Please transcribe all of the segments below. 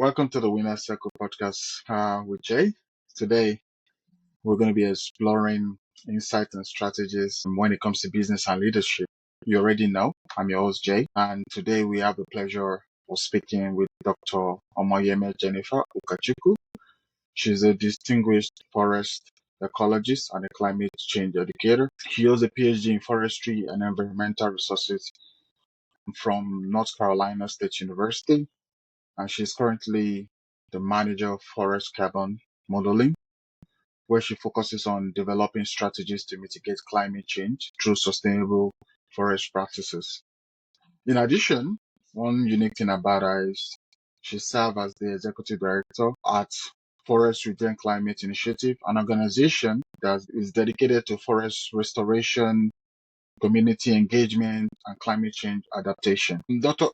Welcome to the Winner Circle podcast with Jay. Today, we're going to be exploring insights and strategies when it comes to business and leadership. You already know, I'm your host, Jay, and today we have the pleasure of speaking with Dr. Omoyemeh Jennifer Ukachukwu. She's a distinguished forest ecologist and a climate change educator. She holds a PhD in forestry and environmental resources from North Carolina State University, and she's currently the manager of forest carbon modeling, where she focuses on developing strategies to mitigate climate change through sustainable forest practices. In addition, one unique thing about her is she serves as the executive director at ForestRegen Climate Initiative, an organization that is dedicated to forest restoration, community engagement, and climate change adaptation. Dr.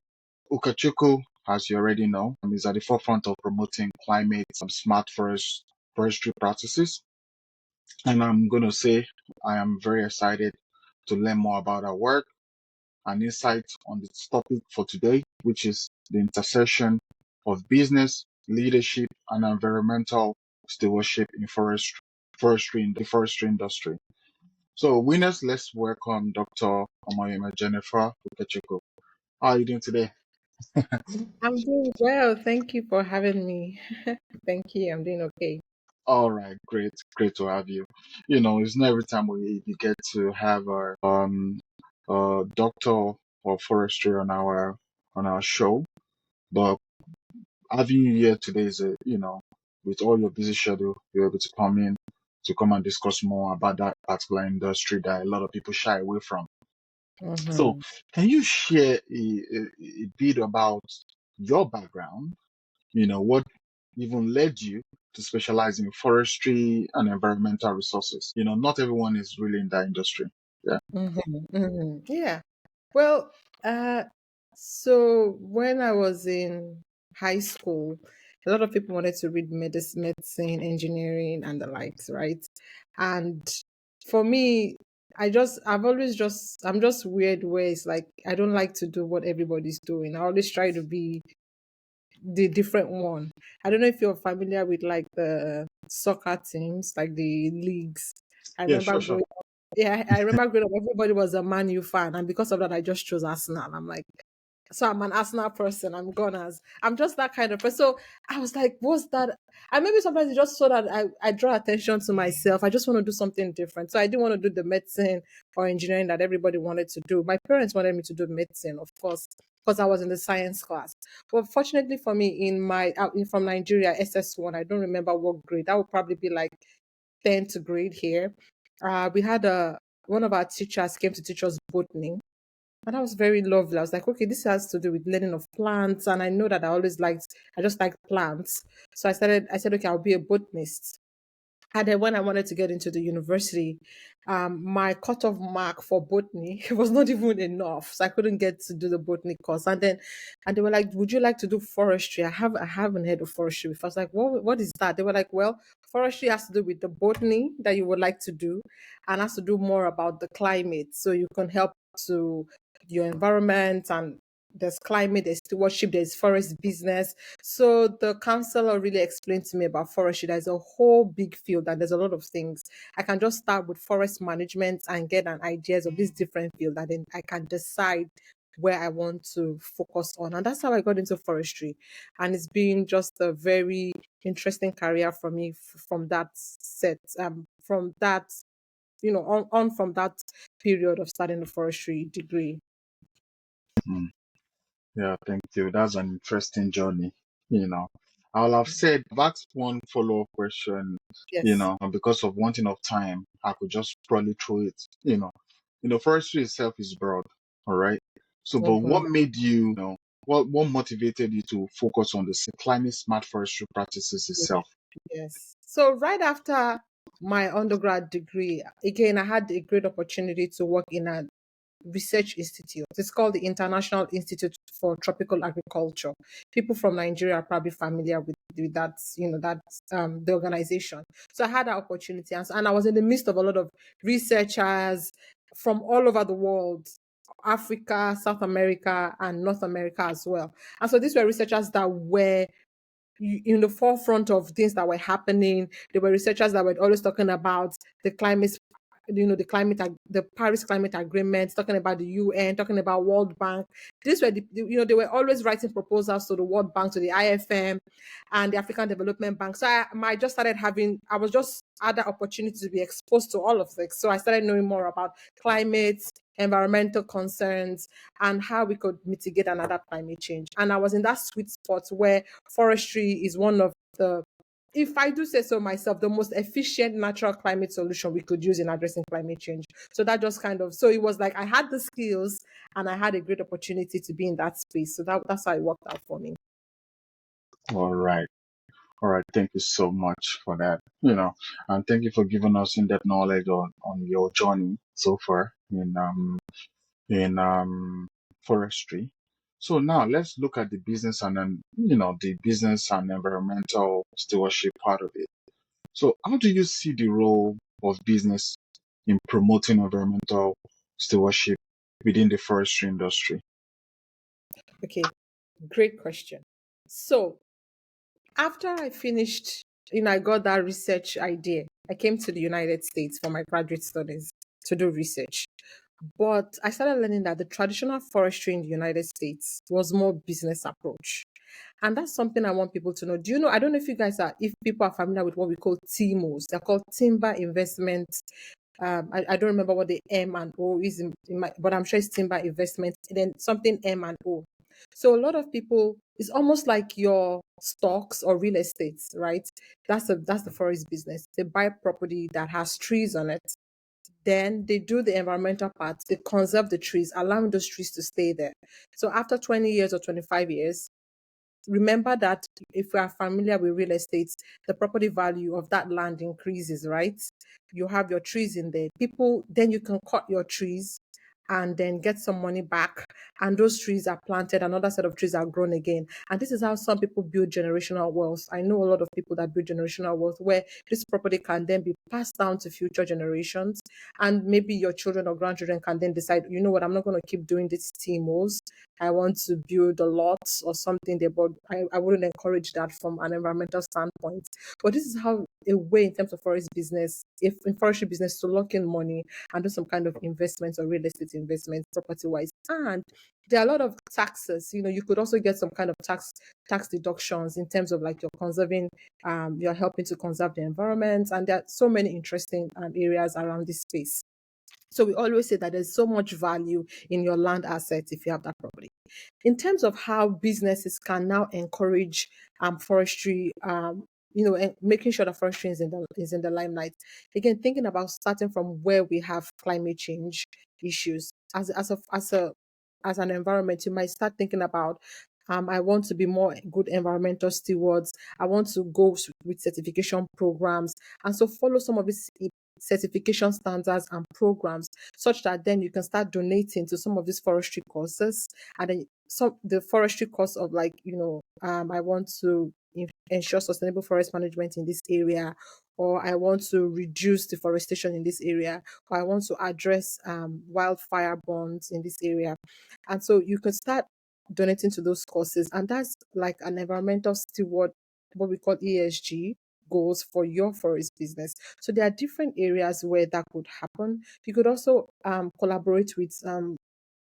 Ukachukwu, as you already know, is at the forefront of promoting climate smart forestry practices. And I'm going to say I am very excited to learn more about our work and insight on this topic for today, which is the intersection of business, leadership, and environmental stewardship in forestry in the forestry industry. So, winners, let's welcome Dr. Omoyemeh Jennifer Ukachukwu. How are you doing today? I'm doing well. Thank you for having me. Thank you. I'm doing okay. All right, great to have you. It's not every time we get to have a doctor of forestry on our show, but having you here today is with all your busy schedule, you're able to come and discuss more about that particular industry that a lot of people shy away from. So, Mm-hmm. can you share a bit about your background? What even led you to specialize in forestry and environmental resources? Not everyone is really in that industry. Yeah. Yeah. Well, uh, so when I was in high school, a lot of people wanted to read medicine, engineering, and the likes, right? And for me, I'm just weird where it's like I don't like to do what everybody's doing. I always try to be the different one. I don't know if you're familiar with like the soccer teams, like the leagues. I Yeah, remember sure, sure. growing yeah, I remember growing up, everybody was a Man U fan, and because of that, I just chose Arsenal. I'm like, so I'm an Arsenal person. I'm Gunners. I'm just that kind of person. So I was like, what's that? And maybe sometimes it's just so that I draw attention to myself. I just want to do something different. So I didn't want to do the medicine or engineering that everybody wanted to do. My parents wanted me to do medicine, of course, because I was in the science class. But fortunately for me, from Nigeria, SS1, I don't remember what grade. That would probably be like 10th grade here. We had one of our teachers came to teach us botany, and that was very lovely. I was like, okay, this has to do with learning of plants. And I know that I just liked plants. So I said, okay, I'll be a botanist. And then when I wanted to get into the university, my cutoff mark for botany was not even enough. So I couldn't get to do the botany course. And they were like, would you like to do forestry? I haven't heard of forestry before. I was like, what is that? They were like, well, forestry has to do with the botany that you would like to do and has to do more about the climate. So you can help to your environment, and there's climate, there's stewardship, there's forest business. So the counselor really explained to me about forestry. There's a whole big field and there's a lot of things. I can just start with forest management and get an ideas of this different field, and then I can decide where I want to focus on. And that's how I got into forestry. And it's been just a very interesting career for me from that from that, on from that period of starting the forestry degree. Mm. Yeah, thank you. That's an interesting journey. You know, I'll have said that's one follow-up question, Yes. and because of wanting of time, I could just probably throw it. Forestry itself is broad, all right? So, but Mhm. what made what motivated you to focus on the climate smart forestry practices itself? Yes. So right after my undergrad degree, again, I had a great opportunity to work in a research institute. It's called the International Institute for Tropical Agriculture. People from Nigeria are probably familiar with that, the organization. So I had that opportunity, and I was in the midst of a lot of researchers from all over the world. Africa, South America, and North America as well. And so these were researchers that were in the forefront of things that were happening. There were researchers that were always talking about the climate, the Paris Climate Agreement, talking about the UN, talking about World Bank. These were they were always writing proposals to the World Bank, to the IFM, and the African Development Bank. So I just started I was just had the opportunity to be exposed to all of this. So I started knowing more about climate, environmental concerns, and how we could mitigate and adapt climate change. And I was in that sweet spot where forestry is one of the, if I do say so myself, the most efficient natural climate solution we could use in addressing climate change. So that just so it was like I had the skills and I had a great opportunity to be in that space. So that's how it worked out for me. All right. All right. Thank you so much for that. And thank you for giving us in-depth knowledge on your journey so far in forestry. So now let's look at the business and then, the business and environmental stewardship part of it. So how do you see the role of business in promoting environmental stewardship within the forestry industry? Okay, great question. So after I finished, I got that research idea. I came to the United States for my graduate studies to do research. But I started learning that the traditional forestry in the United States was more business approach. And that's something I want people to know. Do you know? I don't know if people are familiar with what we call TIMOs. They're called timber investment. I don't remember what the M and O is but I'm sure it's timber investment. And then something M and O. So a lot of people, it's almost like your stocks or real estate, right? That's the forest business. They buy property that has trees on it. Then they do the environmental part. They conserve the trees, allowing those trees to stay there. So after 20 years or 25 years, remember that if we are familiar with real estate, the property value of that land increases, right? You have your trees in there. Then you can cut your trees and then get some money back. And those trees are planted, another set of trees are grown again. And this is how some people build generational wealth. I know a lot of people that build generational wealth where this property can then be passed down to future generations. And maybe your children or grandchildren can then decide, you know what, I'm not going to keep doing these TMOs. I want to build a lot or something there, but I wouldn't encourage that from an environmental standpoint. But this is how a way in terms of forest business, if in forestry business, to lock in money and do some kind of investments or real estate investments, property wise. And there are a lot of taxes. You could also get some kind of tax deductions in terms of like you're conserving, you're helping to conserve the environment, and there are so many interesting areas around this space. So we always say that there's so much value in your land assets if you have that property. In terms of how businesses can now encourage forestry, and making sure that forestry is in the limelight. Again, thinking about starting from where we have climate change issues as an environment, you might start thinking about. I want to be more good environmental stewards. I want to go with certification programs, and so follow some of these certification standards and programs such that then you can start donating to some of these forestry courses, and then some the forestry course of like I want to ensure sustainable forest management in this area, or I want to reduce deforestation in this area, or I want to address wildfire burns in this area. And so you can start donating to those courses, and that's like an environmental steward, what we call ESG goals for your forest business. So there are different areas where that could happen. You could also collaborate with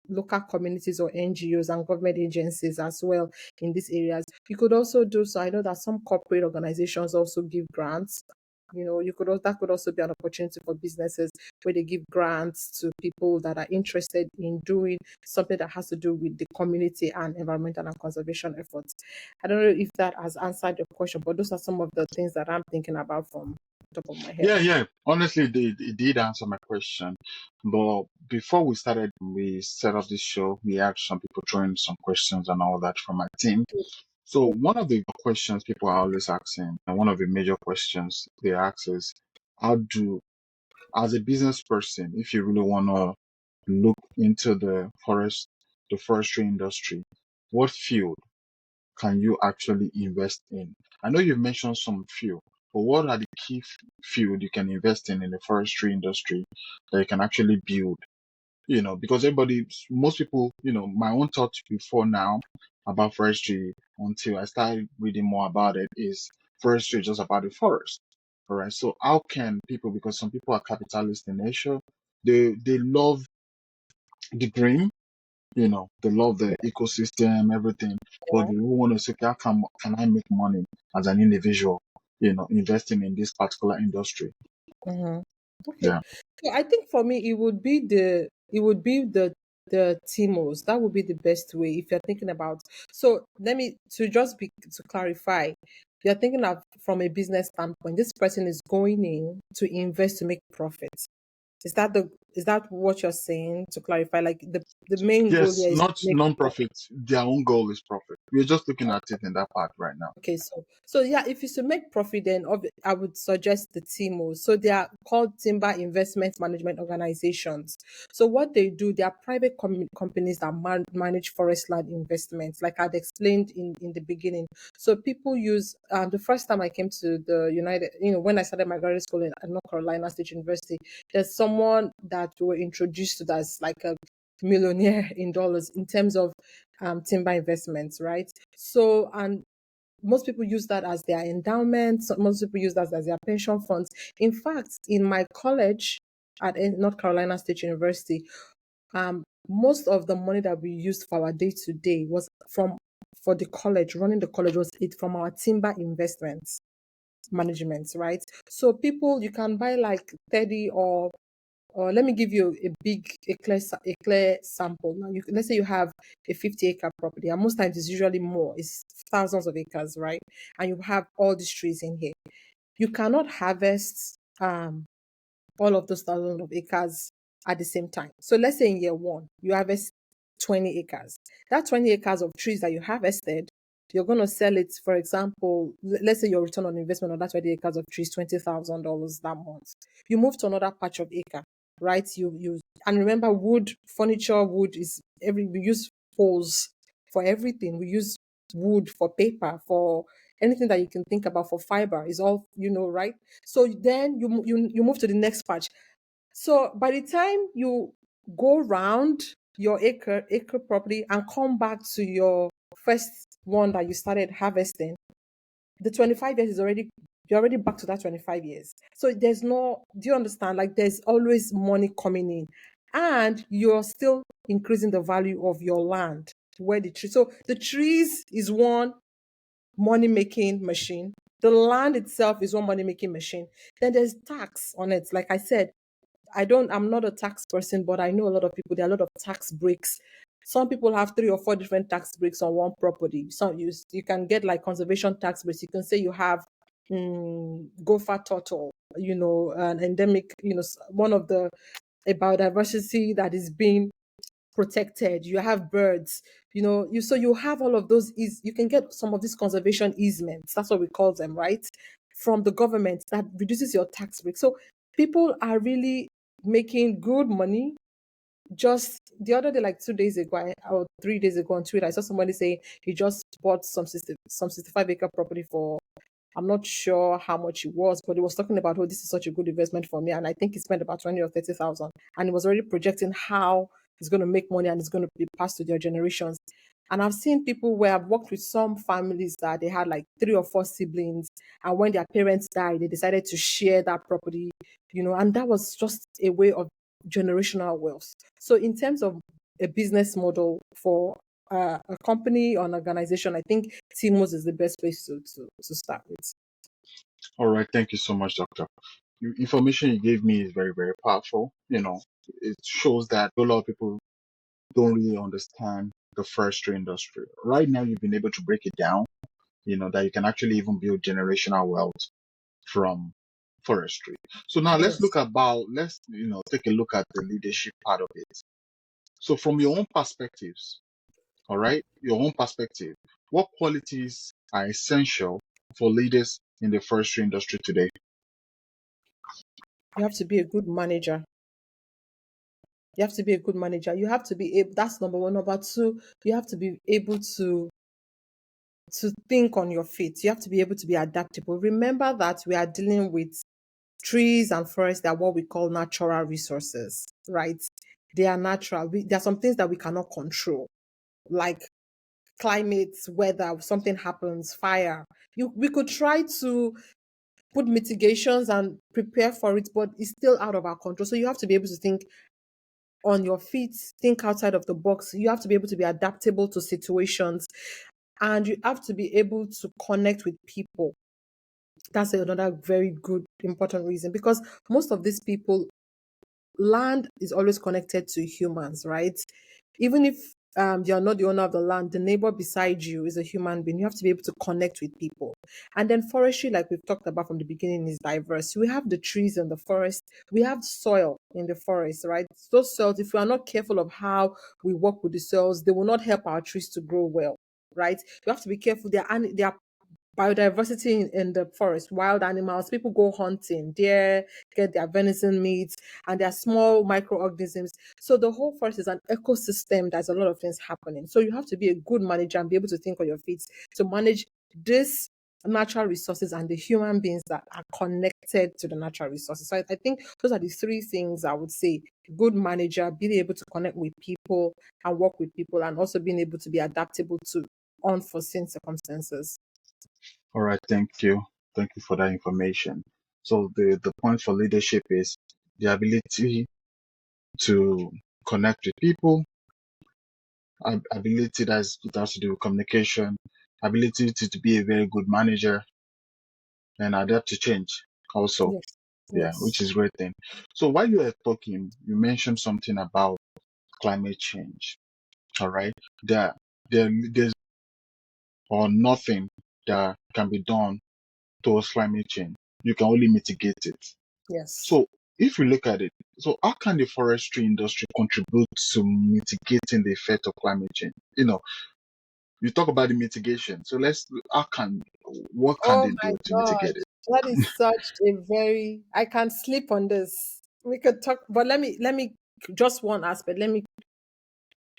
local communities or NGOs and government agencies as well in these areas. You could also do so. I know that some corporate organizations also give grants. That could also be an opportunity for businesses where they give grants to people that are interested in doing something that has to do with the community and environmental and conservation efforts. I don't know if that has answered your question, but those are some of the things that I'm thinking about from the top of my head. Yeah, yeah. Honestly, it did answer my question. But before we set up this show, we had some people throwing some questions and all that from my team. So one of the questions people are always asking, and one of the major questions they ask is, how do, as a business person, if you really want to look into the forestry industry, what field can you actually invest in? I know you've mentioned some field, but what are the key field you can invest in the forestry industry that you can actually build? Because most people, my own thought before now about forestry, until I started reading more about it, is forestry is just about the forest. All right. So how can people, because some people are capitalists in nature, they love the green, they love the ecosystem, everything, but Yeah. they want to say, how can I make money as an individual, investing in this particular industry? Mhm. Okay. Yeah. So I think for me it would be the TMOs. That would be the best way if you're thinking about. So let me to clarify. You're thinking of from a business standpoint. This person is going in to invest to make profits. Is that what you're saying? To clarify, like the main goal Yes, here is to not make profit. non-profit. Their own goal is profit. We're just looking at it in that part right now. Okay, so yeah, if it's to make profit, then I would suggest the TIMO. So they are called Timber Investment Management Organizations. So what they do, they are private companies that manage forest land investments, like I'd explained in the beginning. So people use the first time I came to the United, when I started my graduate school in North Carolina State University, there's someone that we were introduced to that's like a millionaire in dollars in terms of timber investments, right? So, and most people use that as their endowment. Most people use that as their pension funds. In fact, in my college at North Carolina State University, most of the money that we used for our day to day was from for the college. Running the college was it from our timber investments management, right? So people, you can buy like 30 or let me give you a clear sample. Now, let's say you have a 50-acre property, and most times it's usually more, it's thousands of acres, right? And you have all these trees in here. You cannot harvest all of those thousands of acres at the same time. So let's say in year one, you harvest 20 acres. That 20 acres of trees that you harvested, you're going to sell it, for example, let's say your return on investment on that 20 acres of trees, $20,000 that month. You move to another patch of acre, right? And remember, wood is we use poles for everything. We use wood for paper, for anything that you can think about, for fiber is all, right? So then you move to the next patch. So by the time you go round your acre property and come back to your first one that you started harvesting, the 25 years is already you're already back to that 25 years. So there's no, do you understand? Like there's always money coming in, and you're still increasing the value of your land where the tree. So the trees is one money making machine. The land itself is one money making machine. Then there's tax on it. Like I said, I'm not a tax person, but I know a lot of people, there are a lot of tax breaks. Some people have 3 or 4 different tax breaks on one property. Some you can get like conservation tax breaks. You can say you have gopher turtle, an endemic, one of the a biodiversity that is being protected. You have birds, so you have all of those. You can get some of these conservation easements. That's what we call them, right? From the government that reduces your tax break. So people are really making good money. Just the other day, like 2 days ago, or 3 days ago on Twitter, I saw somebody say he just bought some 65-acre property for, I'm not sure how much it was, but it was talking about, oh, this is such a good investment for me. And I think he spent about 20 or 30,000. And it was already projecting how it's going to make money and it's going to be passed to their generations. And I've seen people where I've worked with some families that they had like 3 or 4 siblings. And when their parents died, they decided to share that property, and that was just a way of generational wealth. So, in terms of a business model for a company or an organization, I think Timos is the best place to start with. All right. Thank you so much, Doctor. Information you gave me is very, very powerful. It shows that a lot of people don't really understand the forestry industry. Right now, you've been able to break it down, that you can actually even build generational wealth from forestry. So now Yes. let's, take a look at the leadership part of it. So from your own perspectives, all right, your own perspective, what qualities are essential for leaders in the forestry industry today? You have to be a good manager. You have to be a good manager. You have to be able, that's number one. Number two, you have to be able to think on your feet. You have to be able to be adaptable. Remember that we are dealing with trees and forests. They are what we call natural resources, right? They are natural. There are some things that we cannot control, like climate, weather, something happens, fire. We could try to put mitigations and prepare for it, but it's still out of our control. So you have to be able to think on your feet, think outside of the box. You have to be able to be adaptable to situations, and you have to be able to connect with people. That's another very good, important reason, because most of these people, land is always connected to humans, right? Even if you're not the owner of the land, the neighbor beside you is a human being. You have to be able to connect with people. And then forestry, like we've talked about from the beginning, is diverse. We have the trees in the forest, we have soil in the forest, right? Those soils, if we are not careful of how we work with the soils, they will not help our trees to grow well, right? You have to be careful. There are biodiversity in the forest, wild animals, people go hunting, deer get their venison meat, and there are small microorganisms. So the whole forest is an ecosystem. There's a lot of things happening. So you have to be a good manager and be able to think on your feet to manage this natural resources and the human beings that are connected to the natural resources. So I think those are the three things I would say: good manager, being able to connect with people and work with people, and also being able to be adaptable to unforeseen circumstances. All right, thank you. Thank you for that information. So the point for leadership is the ability to connect with people, ability that has to do with communication, ability to be a very good manager, and adapt to change also. Yes. Yeah, Yes. which is great thing. So while you were talking, you mentioned something about climate change. All right. There's or nothing that can be done towards climate change. You can only mitigate it. Yes. So if we look at it, so how can the forestry industry contribute to mitigating the effect of climate change? You talk about the mitigation. So what can Oh they my do to God. mitigate it? That is such a very, I can sleep on this. We could talk, but let me just one aspect. Let me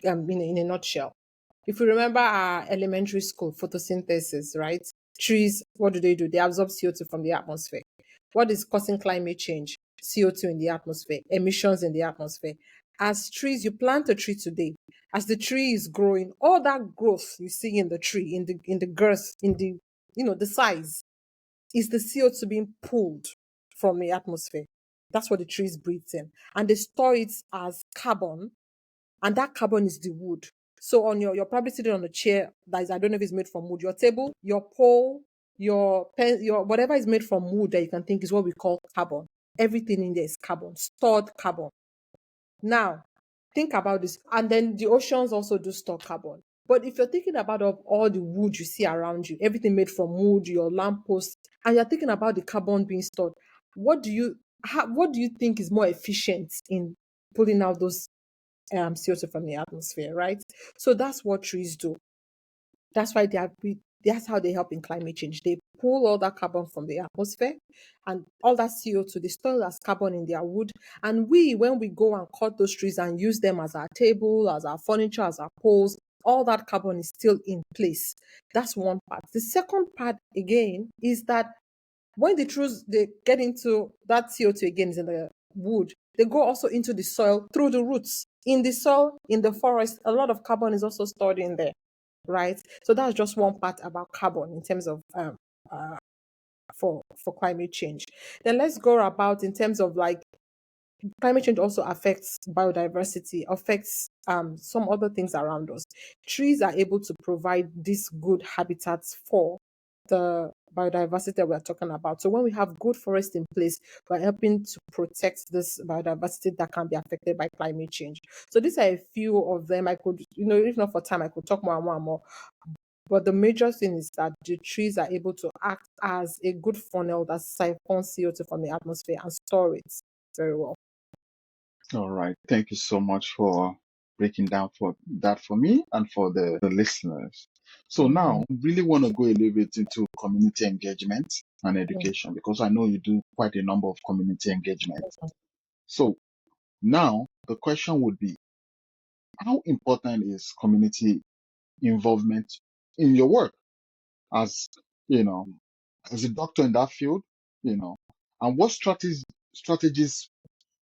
in a nutshell. If you remember our elementary school photosynthesis, right? Trees, what do? They absorb CO2 from the atmosphere. What is causing climate change? CO2 in the atmosphere, emissions in the atmosphere. As trees, you plant a tree today. As the tree is growing, all that growth you see in the tree, in the girth, in the the size, is the CO2 being pulled from the atmosphere. That's what the trees breathe in. And they store it as carbon, and that carbon is the wood. So on you're probably sitting on a chair that is, I don't know if it's made from wood. Your table, your pole, your pen, your whatever is made from wood that you can think is what we call carbon. Everything in there is carbon, stored carbon. Now, think about this. And then the oceans also do store carbon. But if you're thinking about of all the wood you see around you, everything made from wood, your lamppost, and you're thinking about the carbon being stored, what do you think is more efficient in pulling out those CO2 from the atmosphere, right? So that's what trees do. That's why that's how they help in climate change. They pull all that carbon from the atmosphere, and all that CO2, they store as carbon in their wood. And when we go and cut those trees and use them as our table, as our furniture, as our poles, all that carbon is still in place. That's one part. The second part, again, is that when the trees they get into that CO2 again is in the wood, they go also into the soil through the roots. In the soil, in the forest, a lot of carbon is also stored in there, right? So that's just one part about carbon in terms of uh, for climate change. Then let's go about in terms of like climate change also affects biodiversity, affects some other things around us. Trees are able to provide these good habitats for the biodiversity that we're talking about. So when we have good forest in place, we're helping to protect this biodiversity that can be affected by climate change. So these are a few of them. I could, if not for time, I could talk more and more and more. But the major thing is that the trees are able to act as a good funnel that siphons CO2 from the atmosphere and store it very well. All right. Thank you so much for breaking down for that for me and for the listeners. So Mhm. now really want to go a little bit into community engagement and Mm. education because I know you do quite a number of community engagement. So now the question would be, how important is community involvement in your work as, you know, as a doctor in that field, you know, and what strategies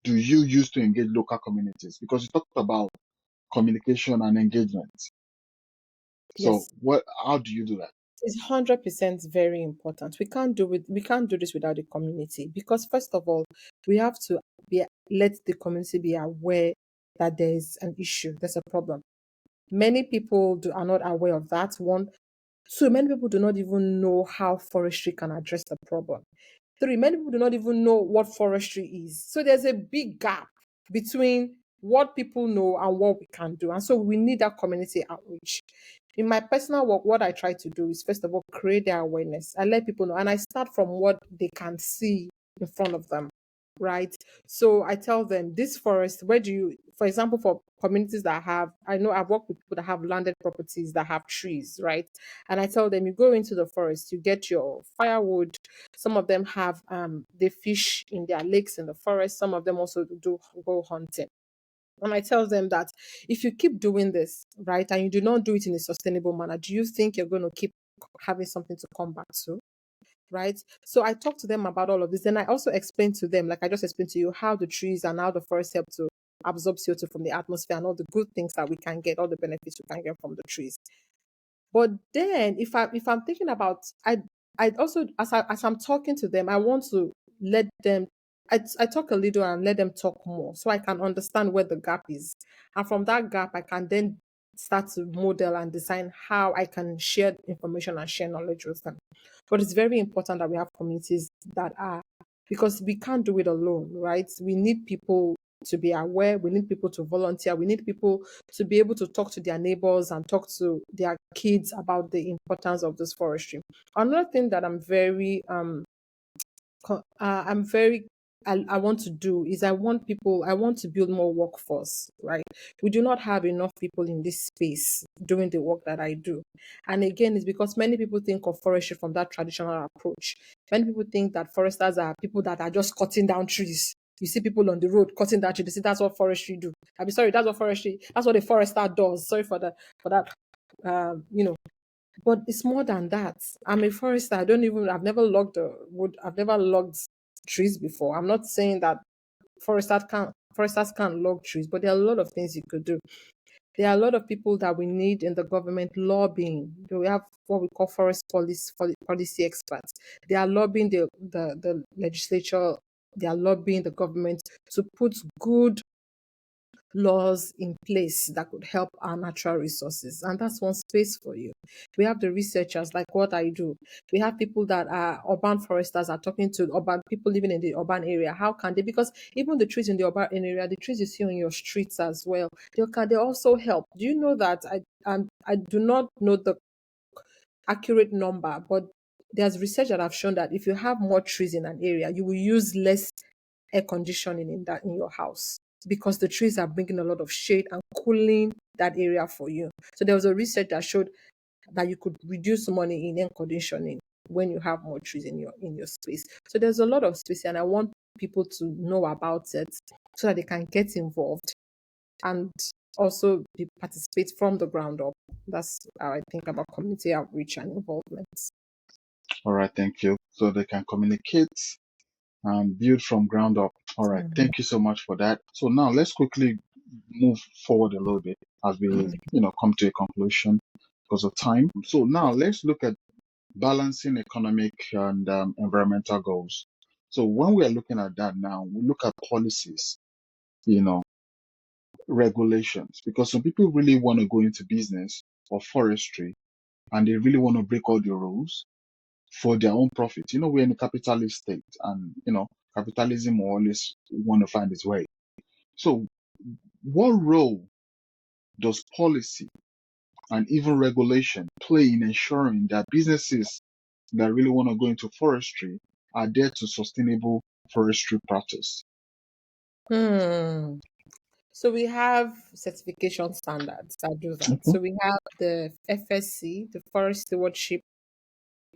do you use to engage local communities? Because you talked about communication and engagement. So Yes. how do you do that? It's 100% very important. We can't do this without the community, because first of all, we have to let the community be aware that there is an issue, there's a problem. Many people are not aware of that one. So many people do not even know how forestry can address the problem. Three, many people do not even know what forestry is. So there's a big gap between what people know and what we can do. And so we need that community outreach. In my personal work, what I try to do is, first of all, create their awareness. I let people know, and I start from what they can see in front of them, right? So I tell them, this forest, where do you, for example, for communities that have, I know I've worked with people that have landed properties that have trees, right? And I tell them, you go into the forest, you get your firewood. Some of them have they fish in their lakes in the forest. Some of them also do go hunting. And I tell them that if you keep doing this, right, and you do not do it in a sustainable manner, do you think you're going to keep having something to come back to? Right. So I talk to them about all of this. Then I also explain to them, like I just explained to you, how the trees and how the forest help to absorb CO2 from the atmosphere and all the good things that we can get, all the benefits we can get from the trees. But then if I'm thinking about, I also, as I'm talking to them, I want to let them, I talk a little and let them talk more so I can understand where the gap is. And from that gap, I can then start to model and design how I can share information and share knowledge with them. But it's very important that we have communities that are, because we can't do it alone, right? We need people to be aware, we need people to volunteer, we need people to be able to talk to their neighbors and talk to their kids about the importance of this forestry. Another thing that I'm very I want to do is, I want to build more workforce, right? We do not have enough people in this space doing the work that I do. And again, it's because many people think of forestry from that traditional approach. Many people think that foresters are people that are just cutting down trees. You see people on the road cutting down trees. They say that's what forestry do. I'm sorry, that's what a forester does. Sorry for that you know, but it's more than that. I'm a forester. I've never logged a wood. I've never logged trees before. I'm not saying that foresters can't log trees, but there are a lot of things you could do. There are a lot of people that we need in the government lobbying. We have what we call policy experts. They are lobbying the legislature. They are lobbying the government to put good laws in place that could help our natural resources. And that's one space for you. We have the researchers, like what I do. We have people that are urban foresters are talking to urban people living in the urban area. How can they? Because even the trees in the urban area, the trees you see on your streets as well, they also help. Do you know that I do not know the accurate number, but there's research that have shown that if you have more trees in an area, you will use less air conditioning in your house, because the trees are bringing a lot of shade and cooling that area for you. So there was a research that showed that you could reduce money in air conditioning when you have more trees in your space. So there's a lot of space, and I want people to know about it so that they can get involved and also participate from the ground up. That's how I think about community outreach and involvement. All right, thank you. So they can communicate and build from ground up. All right, Mhm. thank you so much for that. So now let's quickly move forward a little bit as we, come to a conclusion because of time. So now let's look at balancing economic and environmental goals. So when we are looking at that now, we look at policies, you know, regulations, because some people really want to go into business or forestry and they really want to break all the rules for their own profit. We're in a capitalist state and, capitalism will always want to find its way. So what role does policy and even regulation play in ensuring that businesses that really want to go into forestry are there to sustainable forestry practice? Hmm. So we have certification standards that do that. Mhm. So we have the FSC, the Forest Stewardship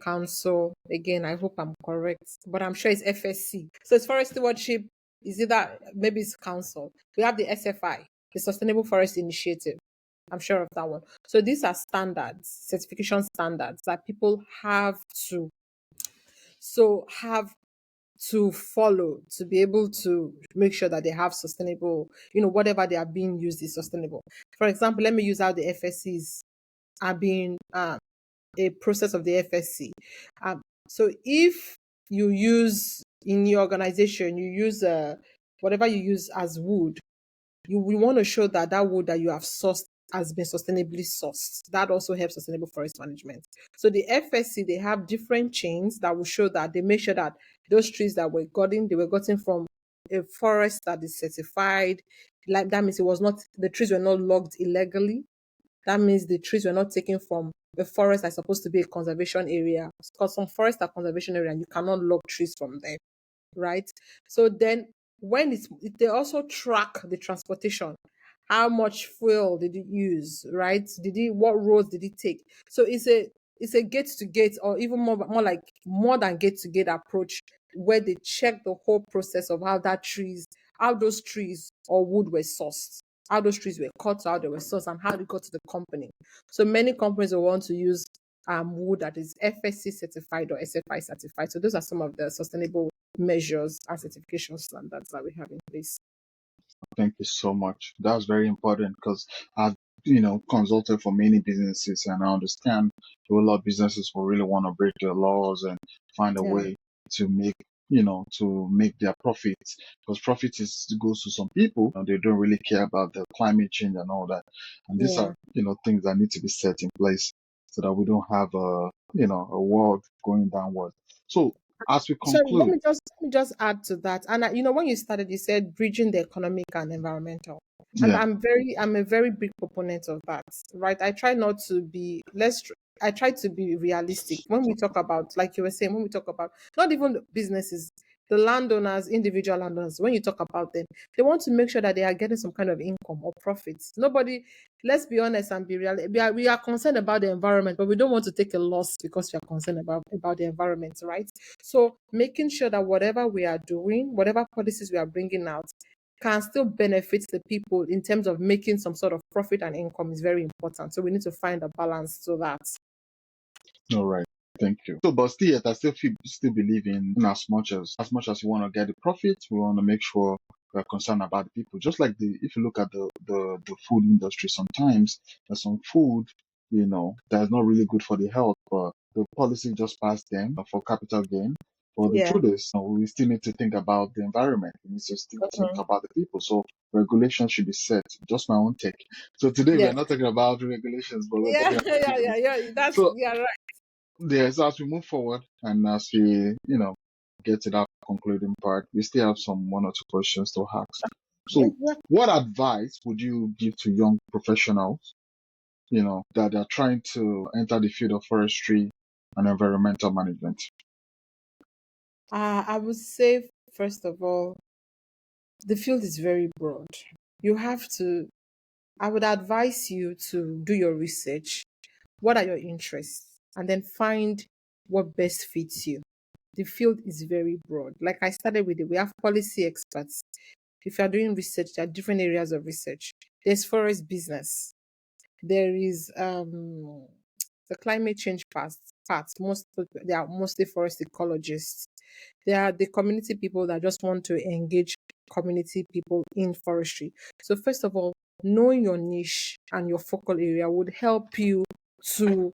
Council. Again, I hope I'm correct, but I'm sure it's FSC. So it's Forest Stewardship. Is it that? Maybe it's council. We have the SFI, the Sustainable Forest Initiative. I'm sure of that one. So these are standards, certification standards that people have to follow to be able to make sure that they have sustainable, whatever they are being used is sustainable. For example, let me use out the FSCs. are being a process of the FSC. So if you use in your organization, you use whatever you use as wood, we want to show that that wood that you have sourced has been sustainably sourced. That also helps sustainable forest management. So the FSC, they have different chains that will show that they make sure that those trees that were gotten, they were gotten from a forest that is certified. Like that means it was not, the trees were not logged illegally. That means the trees were not taken from the forest that's supposed to be a conservation area. Because some forests are conservation area and you cannot log trees from there, right? So then when they also track the transportation. How much fuel did it use, right? What roads did it take? So it's a gate to gate, or even more like more than gate to gate approach, where they check the whole process of how those trees or wood were sourced, how those trees were cut, how they were sourced, and how they got to the company. So many companies will want to use wood that is FSC certified or SFI certified. So those are some of the sustainable measures and certification standards that we have in place. Thank you so much. That's very important because I've, consulted for many businesses and I understand a lot of businesses will really want to break the laws and find a Yeah, way to make, to make their profits because profit goes to some people and they don't really care about the climate change and all that. And these yeah. are, things that need to be set in place so that we don't have a world going downward. So as we So conclude, let me just add to that. And when you started, you said bridging the economic and environmental. yeah, I'm a very big proponent of that, right? I try not to be less. I try to be realistic when we talk about, like you were saying, when we talk about not even the businesses, the landowners, individual landowners. When you talk about them, they want to make sure that they are getting some kind of income or profits. Nobody, let's be honest and be real. We are concerned about the environment, but we don't want to take a loss because we are concerned about the environment, right? So making sure that whatever we are doing, whatever policies we are bringing out, can still benefit the people in terms of making some sort of profit and income is very important. So we need to find a balance to that. all right. Thank you. So, but still, yet I still believe in as much as we want to get the profit, we want to make sure we're concerned about the people. Just like if you look at the food industry, sometimes there's some food, that's not really good for the health, but the policy just passed them for capital gain. But the Yeah. truth is, we still need to think about the environment. We need to still think Mhm. about the people. So regulation should be set. Just my own take. So today we are Yes. not talking about regulations, but we're Yeah, talking about yeah, people. yeah, yeah. That's So yeah, right. yeah, so as we move forward and as we, get to that concluding part, we still have some one or two questions to ask. So, Yeah. what advice would you give to young professionals, that are trying to enter the field of forestry and environmental management? I would say first of all, the field is very broad. You have to. I would advise you to do your research. What are your interests? And then find what best fits you. The field is very broad. Like I started with it, we have policy experts. If you're doing research, there are different areas of research. There's forest business. There is the climate change part. They are mostly forest ecologists. There are the community people that just want to engage community people in forestry. So first of all, knowing your niche and your focal area would help you to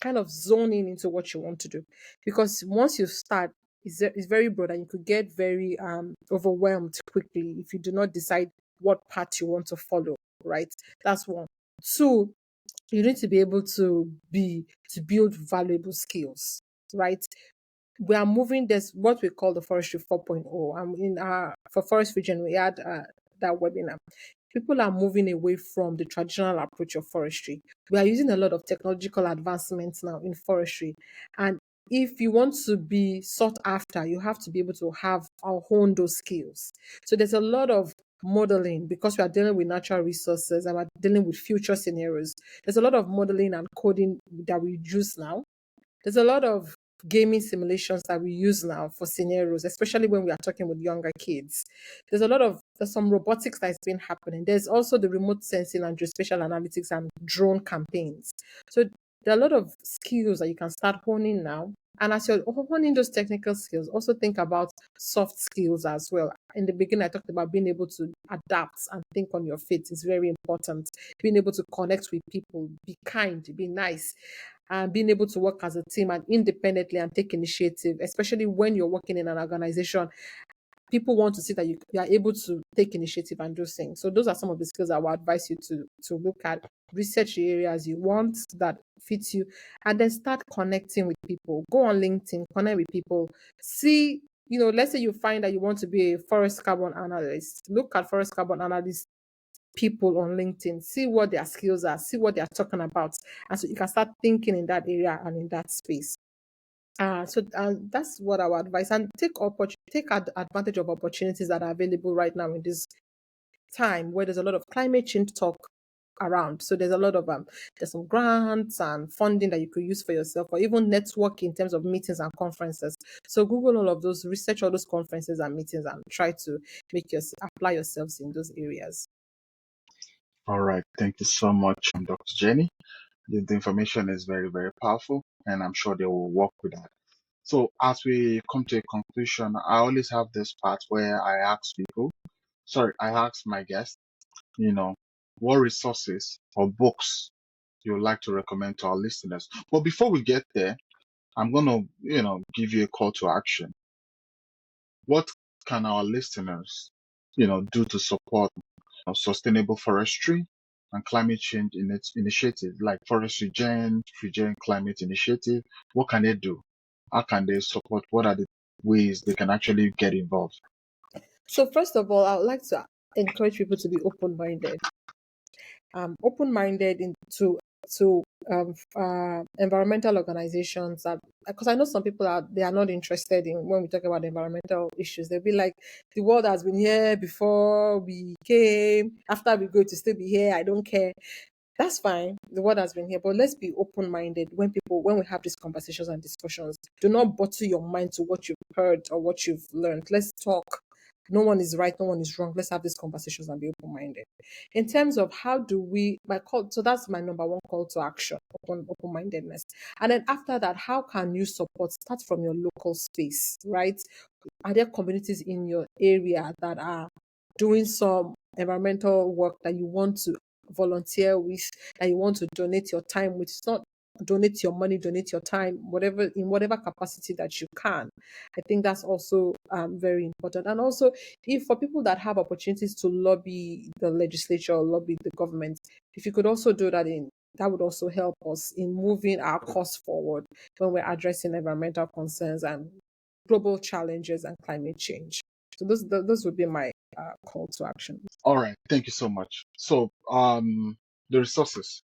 kind of zone in into what you want to do. Because once you start, it's very broad and you could get very overwhelmed quickly if you do not decide what path you want to follow, right? That's one. Two, you need to be able to build valuable skills, right? We are moving this what we call the forestry 4.0. In our for forest region we had that webinar. People are moving away from the traditional approach of forestry. We are using a lot of technological advancements now in forestry, and if you want to be sought after, you have to be able to have or hone those skills. So there's a lot of modeling because we are dealing with natural resources and we're dealing with future scenarios. There's a lot of modeling and coding that we use now. There's a lot of gaming simulations that we use now for scenarios, especially when we are talking with younger kids. There's some robotics that's been happening. There's also the remote sensing and geospatial analytics and drone campaigns. So there are a lot of skills that you can start honing now. And as you're honing those technical skills, also think about soft skills as well. In the beginning, I talked about being able to adapt and think on your feet is very important. Being able to connect with people, be kind, be nice, and being able to work as a team and independently and take initiative, especially when you're working in an organization. People want to see that you are able to take initiative and do things. So those are some of the skills I would advise you to look at. Research the areas you want that fits you, and then start connecting with people. Go on LinkedIn, connect with people. See, let's say you find that you want to be a forest carbon analyst. Look at forest carbon analyst people on LinkedIn. See what their skills are. See what they are talking about, and so you can start thinking in that area and in that space. So that's what I would advise, and take advantage of opportunities that are available right now in this time where there's a lot of climate change talk around. So there's a lot of there's some grants and funding that you could use for yourself, or even network in terms of meetings and conferences. So Google all of those, research all those conferences and meetings, and try to apply yourselves in those areas. All right. Thank you so much, Dr. Jenny. The information is very, very powerful, and I'm sure they will work with that. So as we come to a conclusion, I always have this part where I ask my guests, what resources or books you would like to recommend to our listeners. But before we get there, I'm going to, give you a call to action. What can our listeners, do to support sustainable forestry and climate change in its initiative, like ForestRegen Climate Initiative? What can they do? How can they support? What are the ways they can actually get involved? So first of all, I would like to encourage people to be open-minded. Open-minded to environmental organizations, that because I know some people are not interested in when we talk about environmental issues. They'll be like, the world has been here before we came, after we go to still be here, I don't care. That's fine. The world has been here, but let's be open-minded when we have these conversations and discussions. Do not bottle your mind to what you've heard or what you've learned. Let's talk. No one is right, no one is wrong. Let's have these conversations and be open-minded. In terms of how do we my call, so that's my number one call to action, open-mindedness. And then after that, how can you support? Start from your local space, right? Are there communities in your area that are doing some environmental work that you want to volunteer with, that you want to donate your time with? It's not donate your money, donate your time, whatever, in whatever capacity that you can. I think that's also very important. And also, if for people that have opportunities to lobby the legislature or lobby the government, if you could also do that, that would also help us in moving our cause forward when we're addressing environmental concerns and global challenges and climate change. So those would be my call to action. All right. Thank you so much. So, the resources,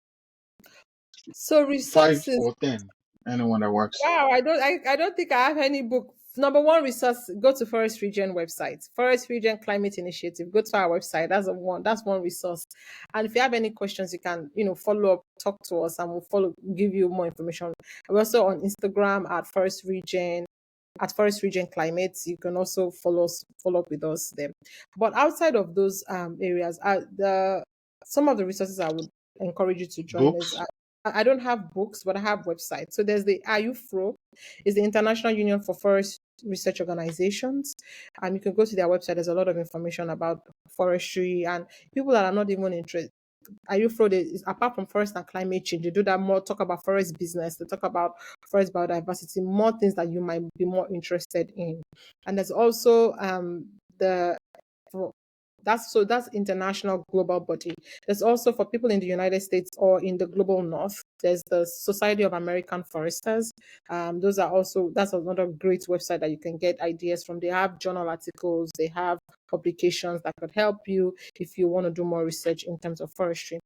So 5 resources. or 10, anyone that works. Wow, I don't think I have any book. Number one resource, go to ForestRegen website. ForestRegen Climate Initiative. Go to our website. That's one resource. And if you have any questions, you can, follow up, talk to us, and give you more information. We're also on Instagram at ForestRegen Climate. You can also follow up with us there. But outside of those areas, some of the resources I would encourage you to join us. Books? I don't have books, but I have websites. So there's the IUFRO, is the International Union for Forest Research Organizations. And you can go to their website. There's a lot of information about forestry, and people that are not even interested. IUFRO, apart from forest and climate change, they do that more, talk about forest business, they talk about forest biodiversity, more things that you might be more interested in. And there's also the that's international global body. There's also, for people in the United States or in the global north, there's the Society of American Foresters. That's another great website that you can get ideas from. They have journal articles, they have publications that could help you if you want to do more research in terms of forestry.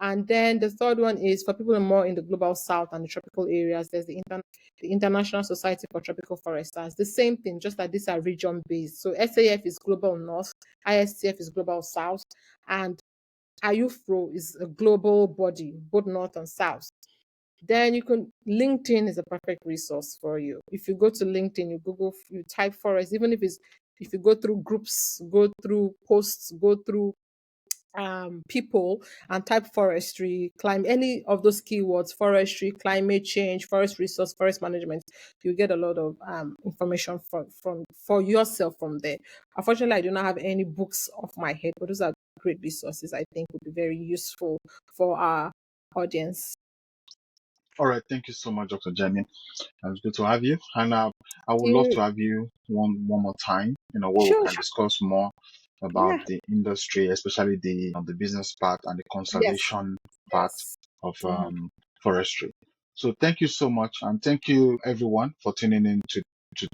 And then the third one is for people more in the global south and the tropical areas. There's the International Society for Tropical Foresters. The same thing, just like these are region based. So SAF is global north, ISTF is global south, and IUFRO is a global body, both north and south. Then LinkedIn is a perfect resource for you. If you go to LinkedIn, you type forest, even if you go through groups, go through posts, go through people and type forestry, climate, any of those keywords, forestry, climate change, forest resource, forest management, you get a lot of information from for yourself from there. Unfortunately, I do not have any books off my head, but those are great resources I think would be very useful for our audience. All right, thank you so much, Dr. Jenny. It's good to have you. And I would love to You have you one more time, where we sure, can sure. discuss more about Yeah. the industry, especially the business part and the Yes. conservation part Yes. of Mhm. forestry. So thank you so much, and thank you everyone for tuning in to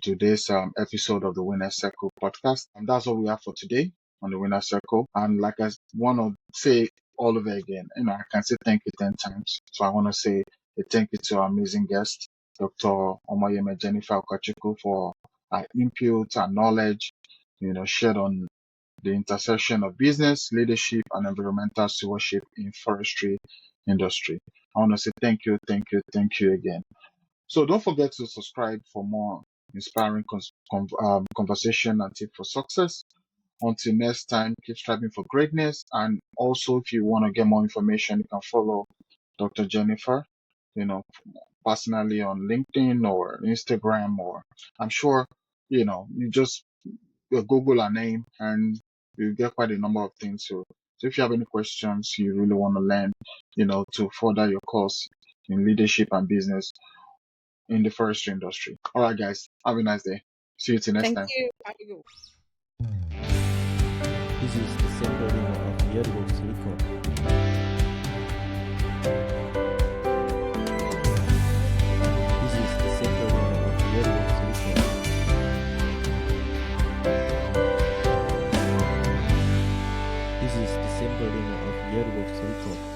today's episode of the Winner Circle podcast. And that's all we have for today on the Winner Circle. And like I want to say all over again, I can say thank you 10 times. So I want to say a thank you to our amazing guest, Dr. Omoyemeh Jennifer Ukachukwu, for her input and knowledge, shared on the intersection of business, leadership, and environmental stewardship in forestry industry. I want to say thank you again. So don't forget to subscribe for more inspiring conversation and tip for success. Until next time, keep striving for greatness. And also, if you want to get more information, you can follow Dr. Jennifer, you know, personally on LinkedIn or Instagram, or I'm sure, you just Google her name and you get quite a number of things. So if you have any questions you really want to learn, to further your course in leadership and business in the forestry industry. All right, guys, have a nice day. See you till next Thank time. you. Have a good This is the central of Yearbox Record. This is the central of Yearbox Record. This is the central of Yearbox Record.